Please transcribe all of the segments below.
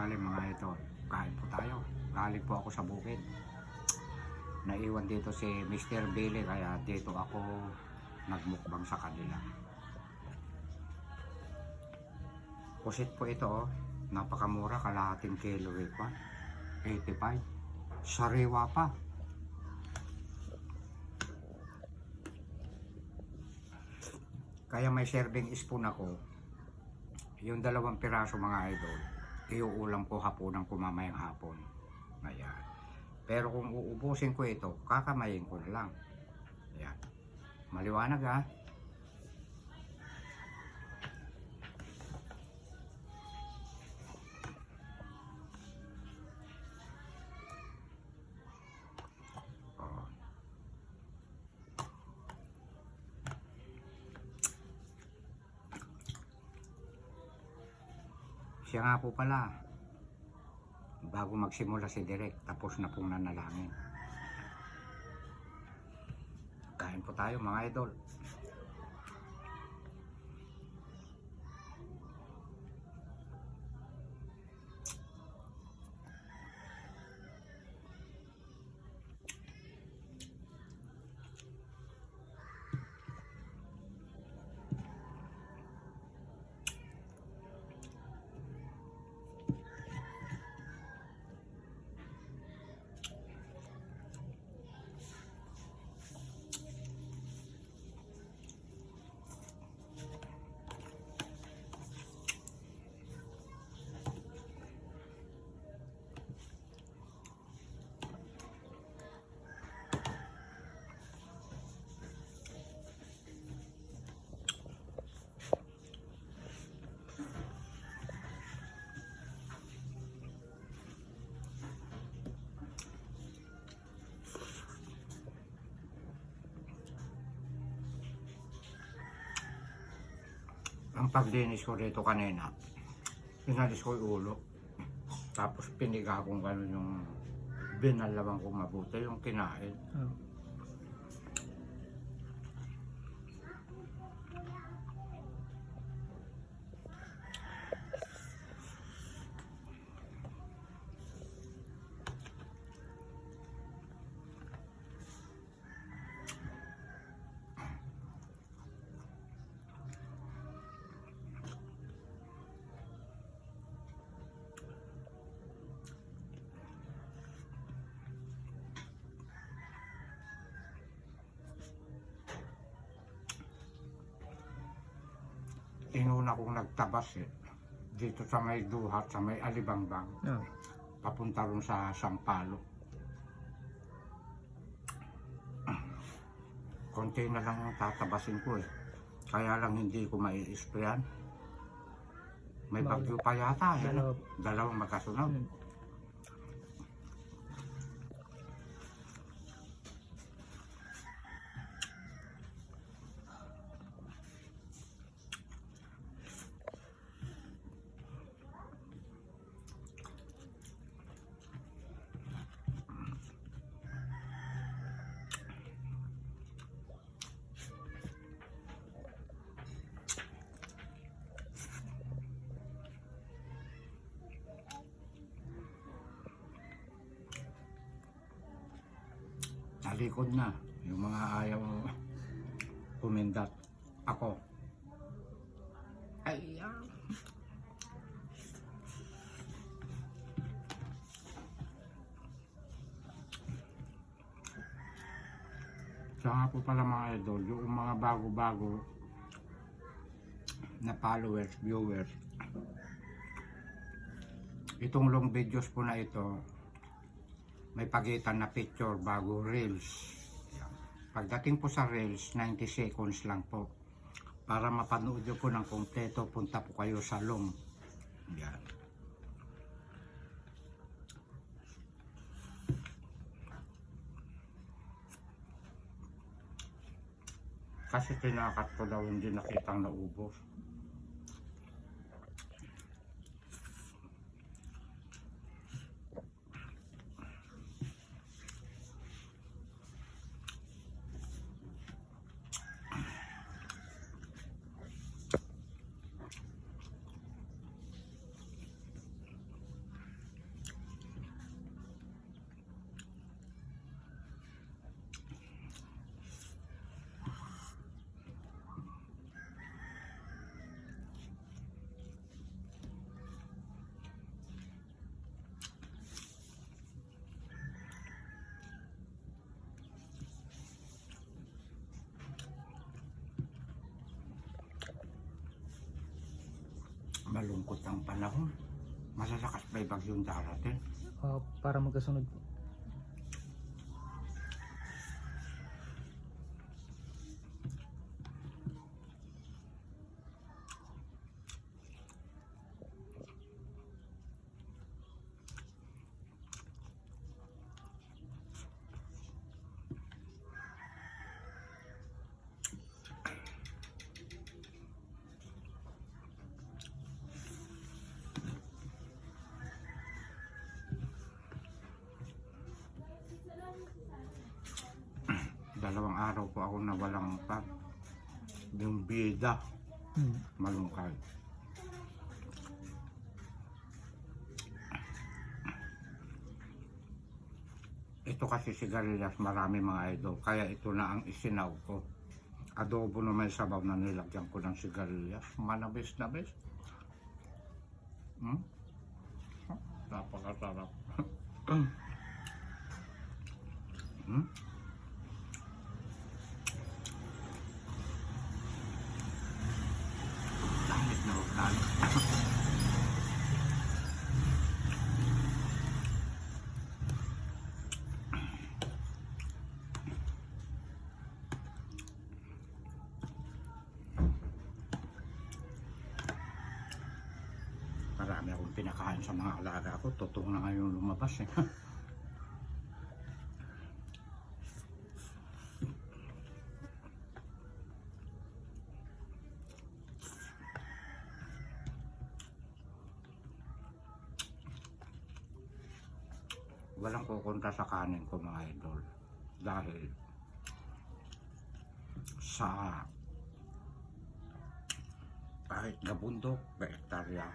tanghali mga ito. Kain po tayo. Galing po ako sa bukid. Naiwan dito si Mr. Billy kaya dito ako nagmukbang sa kanila. Pusit po ito oh. Napakamura, kalahating kilo pa. 85. Sariwa pa. Kaya may serving spoon ako. Yung 2 piraso mga idol, iuulam ko hapunan ko mamayang hapon. Ayan. Pero kung uubusin ko ito, kakamayin ko na lang. Ayan. Maliwanag ha. Oh. Siya nga po pala, bago magsimula si Direk, tapos na pong nanalangin. Kain po tayo mga idol. Ang paglinis ko dito kanina, pinalis ko yung ulo. Tapos piniga kong gano'n yung binalawang kong mabuti, yung kinain. Inuna kong nagtabas dito sa may Duhat, sa may Alibambang. Papunta rin sa Sampalo. Konti na lang yung tatabasin ko Kaya lang hindi ko mai-sprayan. May bagyo pa yata. Dalawang magkasunod. Talikod na yung mga ayaw pumindat. Ako ayan. Saka po pala mga idol, yung mga bago-bago na followers, viewers, itong long videos po na ito may pagitan na picture bago reels. Pagdating po sa reels, 90 seconds lang po. Para mapanood nyo po ng kompleto, punta po kayo sa long. Yan. Kasi tinakat ko daw hindi nakitang naubos. malungkot ang panahon. Malalakas pa yung bagyong darating. Para magkasunod po. Dalawang araw po ako na walang pag. Yung bida, malungkay. Ito kasi sigarilyas, marami mga idol. Kaya ito na ang isinaw ko. Adobo na may sabaw na nilagyan ko ng sigarilyas. Manabis-nabis. Napakasarap. Langit na ulan. Marami akong pinakain sa mga alaga ko. Totoo na ngayon lumabas eh. Walang kukontra sa kanin ko mga idol. Dahil sa kahit na bundok, hektarya,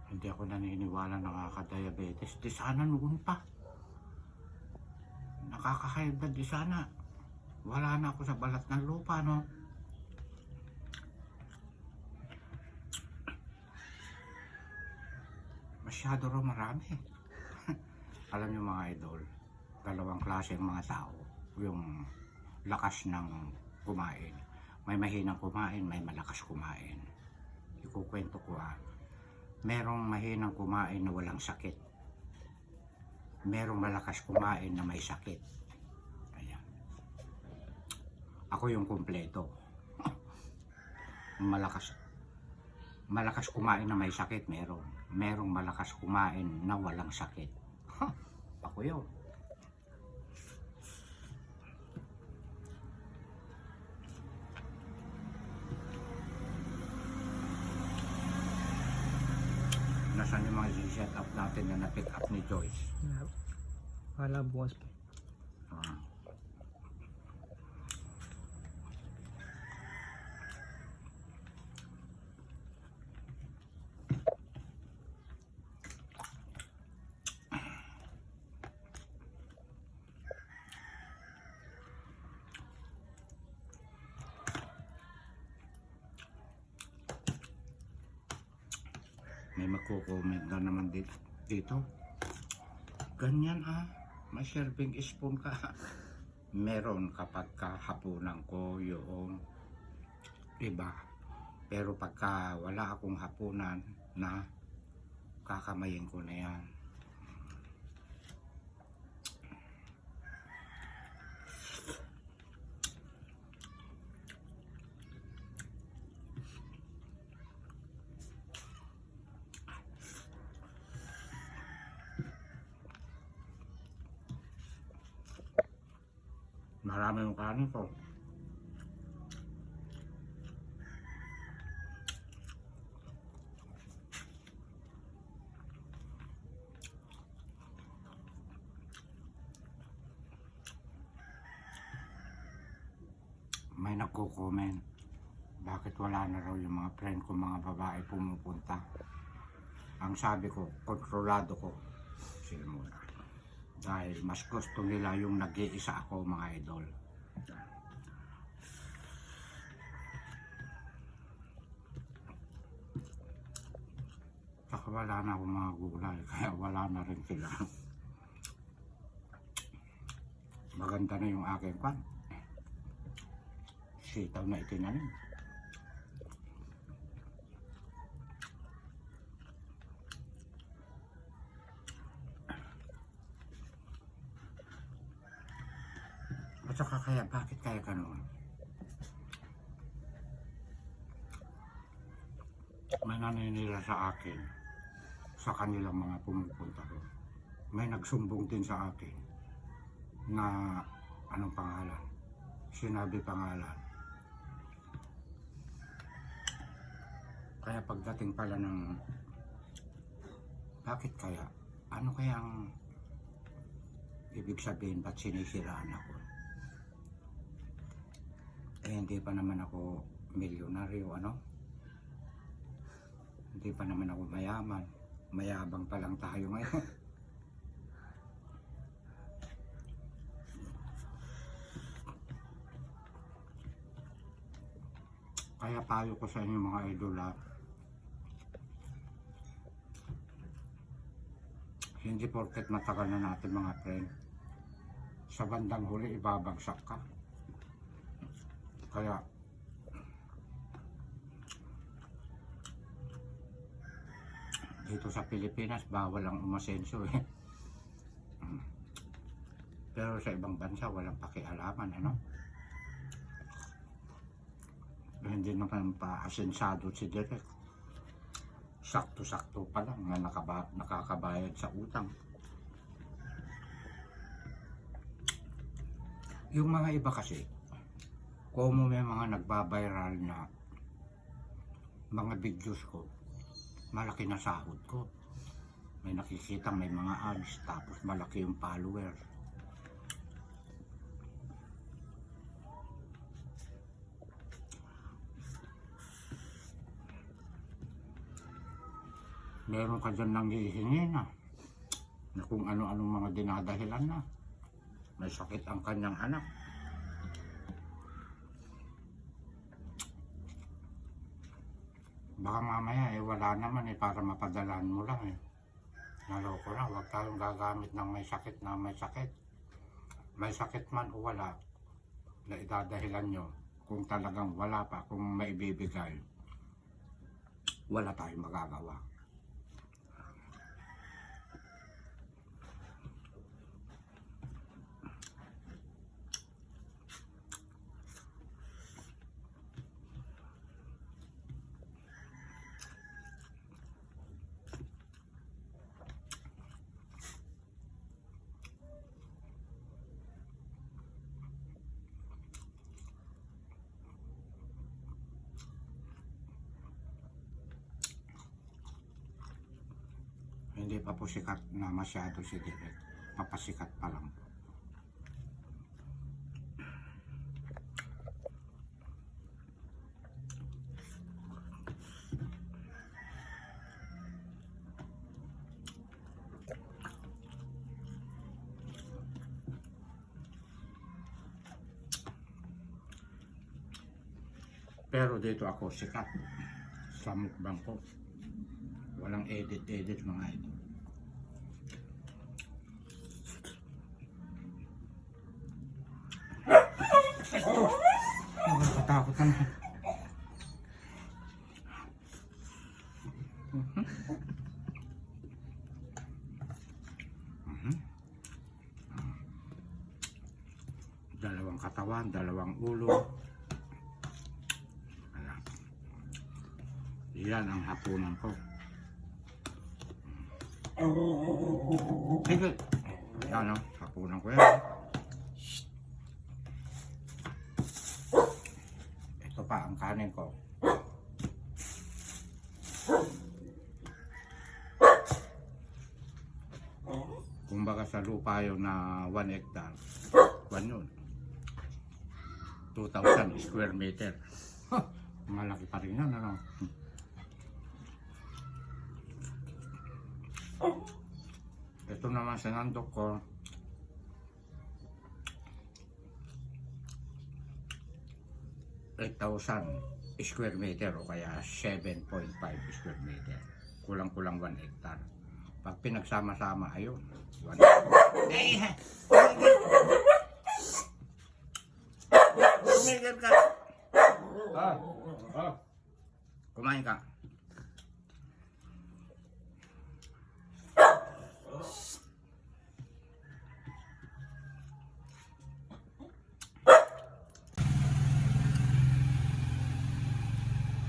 hindi ako naniniwala nakaka-diabetes. Di sana noon pa. Nakaka-high blood di sana. Wala na ako sa balat ng lupa, no? Masyado raw marami. Alam niyo mga idol, dalawang klase ang mga tao. Yung lakas ng kumain. May mahinang kumain, may malakas kumain. Ikukwento ko merong mahinang kumain na walang sakit. Merong malakas kumain na may sakit. Ayan. Ako yung kumpleto. Malakas kumain na may sakit, meron. Merong malakas kumain na walang sakit. Ako yun. Nasaan yung mga set up natin na na-pick up ni Joyce? Wala bukas pa. May magko-comment na naman dito. Ganyan may serving spoon ka. Meron kapag hapunan ko yung iba. Pero pagka wala akong hapunan na, kakamayin ko na yan. Marami yung kanin ko. May nagko-comment, bakit wala na raw yung mga friend ko, mga babae pumupunta. Ang sabi ko, kontrolado ko sila muna. Dahil mas gusto nila yung nag-iisa ako mga idol. Saka wala na akong mga gulay, kaya wala na rin sila. Maganda na yung aking pan. Sitaw na itinanim. may naninira sa akin sa kanilang mga pumupunta doon. May nagsumbong din sa akin na anong pangalan, sinabi pangalan. Kaya pagdating pala ng bakit kaya, ano kayang ibig sabihin, ba't sinisiraan ako? Eh hindi pa naman ako milyonaryo, ano? Hindi pa naman ako mayaman. Mayabang pa lang tayo ngayon. Kaya payo ko sa inyo mga idol, hindi porket matagal na natin mga friend, sa bandang huli ibabagsak ka. Kaya dito sa Pilipinas bawal ang umasenso eh. Pero sa ibang bansa walang pakialaman, ano? Hindi naman pa asensado si Derek. Sakto-sakto pa lang na nakakabayad sa utang. Yung mga iba kasi, kung may mga nagbabiral na mga videos ko, malaki na sahod ko. May nakikita, may mga ads, tapos malaki yung followers. Meron ka dyan nang hihingi na kung ano-anong mga dinadahilan na. May sakit ang kanyang anak. Baka mamaya wala naman para mapadalan mo lang eh. Naloko na, huwag tayong gagamit ng may sakit na may sakit. May sakit man o wala, na idadahilan nyo. Kung talagang wala pa, kung maibibigay, wala tayong magagawa. Hindi pa po sikat na masyado si Derek. Papasikat pa lang po. Pero dito ako sikat sa mukbang ko. Walang edit mga ito. Nakakatakot na. Dalawang katawan, dalawang ulo. Ayan. Yan ang hapunan ko. Sige. Yan o, hapunan ko yan. Ito pa ang kanin ko. Kumbaga sa lupa yun na 1 hectare. 1 yun. 2,000 square meter. Malaki pa rin yun, ano? Ito naman sa nandok ko, square meter o kaya 7.5 square meter. Kulang-kulang 1 hectare. Pag pinagsama-sama, ayun. 1 hectare. Tumigil ka. Kumain ka.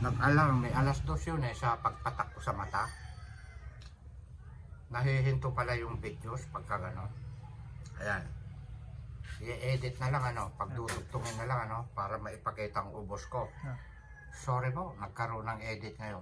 Nag-alarm, may alas 2 yun eh sa pagpatak ko sa mata. Nahihinto pala yung videos pagka gano'n. Ayan. I-edit na lang ano, pagdudugtungin na lang ano, para maipakita ang ubos ko. Ah. Sorry po, nagkaroon ng edit ngayon.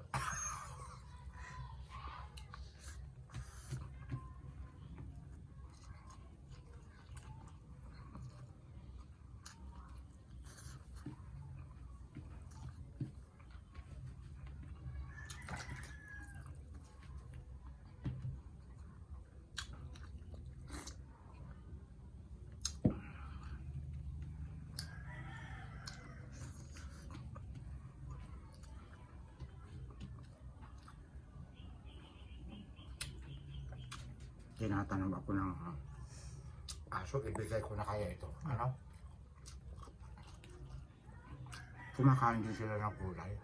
Tinatanong ako ng aso, ibigay ko na kaya ito. Ano? Kumakain din sila ng gulay.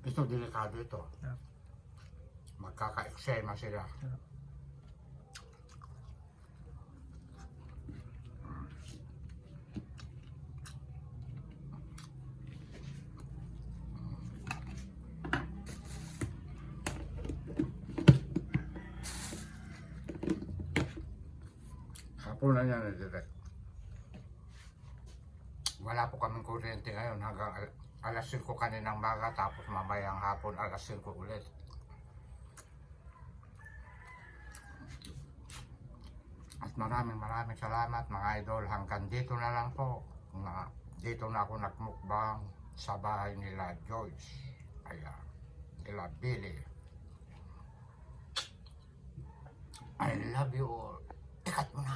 Ito, delikado ito. Yeah. Magkaka-eksema sila. Yeah. Hapon na yan, direct. Wala po kaming kuryente ngayon hanggang alas 5 kaninang maga, tapos mamayang hapon alas 5 ulit. At maraming salamat mga idol. Hanggang dito na lang po. Dito na ako nagmukbang sa bahay nila Joyce. Ayan. Nila Billy. I love you all. Ikat mo na.